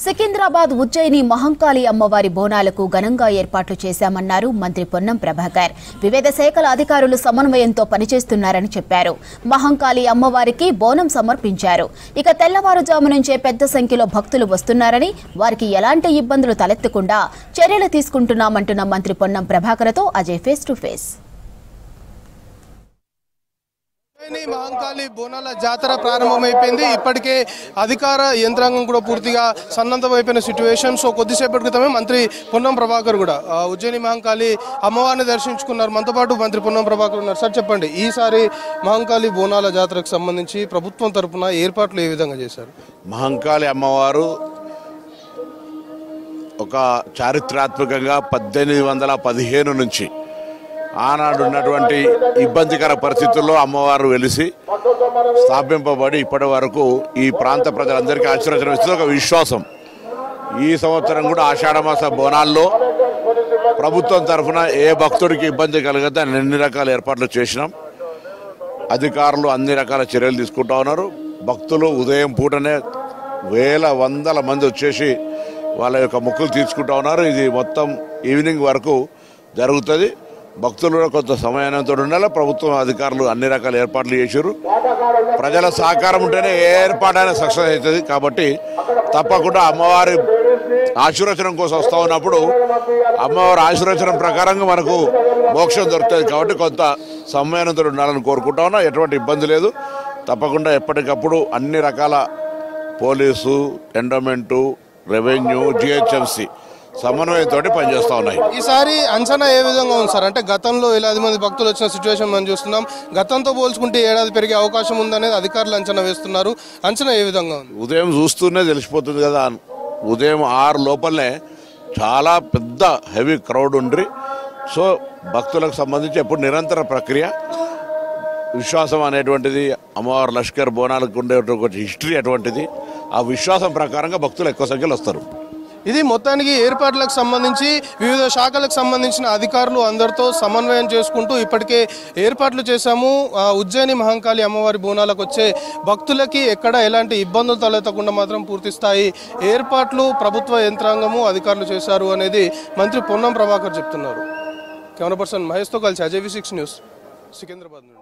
సికింద్రాబాద్ ఉజ్జయిని మహంకాళి అమ్మవారి బోనాలకు ఘనంగా ఏర్పాట్లు చేశామన్నారు మంత్రి పొన్నం ప్రభాకర్. వివిధ శాఖల అధికారులు సమన్వయంతో పనిచేస్తున్నారని చెప్పారు. మహంకాళి అమ్మవారికి బోనం సమర్పించారు. ఇక తెల్లవారుజాము నుంచే పెద్ద సంఖ్యలో భక్తులు వస్తున్నారని, వారికి ఎలాంటి ఇబ్బందులు తలెత్తకుండా చర్యలు తీసుకుంటున్నామంటున్న మంత్రి పొన్నం ప్రభాకర్తో Ajay face to face. Mahankali బోనాల జాతర ప్రారంభమైపోయింది. ఇప్పటికే అధికార యంత్రాంగం కూడా పూర్తిగా సన్నద్ధమైపోయిన సిచ్యువేషన్. సో కొద్దిసేపటి క్రితమే మంత్రి పొన్నం ప్రభాకర్ కూడా ఉజ్జయిని మహంకాళి అమ్మవారిని దర్శించుకున్నారు. మనతో పాటు మంత్రి పొన్నం ప్రభాకర్ ఉన్నారు. సార్ చెప్పండి, ఈసారి మహంకాళి బోనాల జాతరకు సంబంధించి ప్రభుత్వం తరఫున ఏర్పాట్లు ఏ విధంగా చేశారు? మహంకాళి అమ్మవారు ఒక చారిత్రాత్మకంగా 1815 నుంచి ఆనాడు ఉన్నటువంటి ఇబ్బందికర పరిస్థితుల్లో అమ్మవారు వెలిసి స్థాపింపబడి ఇప్పటి వరకు ఈ ప్రాంత ప్రజలందరికీ ఆశీర్వచనం ఇస్తుంది ఒక విశ్వాసం. ఈ సంవత్సరం కూడా ఆషాఢమాస బోనాల్లో ప్రభుత్వం తరఫున ఏ భక్తుడికి ఇబ్బంది కలిగితే అన్ని రకాల ఏర్పాట్లు చేసినాం. అధికారులు అన్ని రకాల చర్యలు తీసుకుంటా ఉన్నారు. భక్తులు ఉదయం పూటనే వందల మంది వచ్చేసి వాళ్ళ యొక్క మొక్కులు తీసుకుంటా ఉన్నారు. ఇది మొత్తం ఈవినింగ్ వరకు జరుగుతుంది. భక్తులు కొంత సమయానంతో ఉండాలి. ప్రభుత్వం అధికారులు అన్ని రకాల ఏర్పాట్లు చేశారు. ప్రజల సహకారం ఉంటేనే ఏ ఏర్పాటైనా సక్సెస్ అవుతుంది. కాబట్టి తప్పకుండా అమ్మవారి ఆశీర్వచనం కోసం వస్తూ ఉన్నప్పుడు అమ్మవారి ఆశీర్వచనం ప్రకారంగా మనకు మోక్షం దొరుకుతుంది. కాబట్టి కొంత సమయానంతో ఉండాలని కోరుకుంటా ఉన్నా. ఎటువంటి ఇబ్బంది లేదు. తప్పకుండా ఎప్పటికప్పుడు అన్ని రకాల పోలీసు, ఎండోమెంటు, రెవెన్యూ, జిహెచ్ఎంసి సమన్వయంతో పనిచేస్తూ ఉన్నాయి. ఈసారి అంచనా ఏ విధంగా ఉంది సార్? అంటే గతంలో వేలాది మంది భక్తులు వచ్చిన సిచ్యువేషన్ మనం చూస్తున్నాం. గతంతో పోల్చుకుంటే ఏడాది పెరిగే అవకాశం ఉందనేది అధికారులు అంచనా వేస్తున్నారు. అంచనా ఏ విధంగా ఉంది? ఉదయం చూస్తూనే తెలిసిపోతుంది కదా. ఉదయం 6 లోపలనే చాలా పెద్ద హెవీ క్రౌడ్ ఉండ్రి. సో భక్తులకు సంబంధించి ఎప్పుడు నిరంతర ప్రక్రియ. విశ్వాసం అనేటువంటిది అమ్మవారి లష్కర్ బోనాలకు ఉండే హిస్టరీ అటువంటిది. ఆ విశ్వాసం ప్రకారంగా భక్తులు ఎక్కువ సంఖ్యలో వస్తారు. ఇది మొత్తానికి ఏర్పాట్లకు సంబంధించి వివిధ శాఖలకు సంబంధించిన అధికారులు అందరితో సమన్వయం చేసుకుంటూ ఇప్పటికే ఏర్పాట్లు చేశాము. ఉజ్జయిని మహంకాళి అమ్మవారి బోనాలకు వచ్చే భక్తులకి ఎక్కడ ఎలాంటి ఇబ్బందులు తలెత్తకుండా మాత్రం పూర్తి స్థాయి ఏర్పాట్లు ప్రభుత్వ యంత్రాంగము అధికారులు చేశారు అనేది మంత్రి పొన్నం ప్రభాకర్ చెప్తున్నారు. కెమెరా పర్సన్ మహేష్తో కలిసి అజయ్ V6 న్యూస్, సికింద్రాబాద్ నుండి.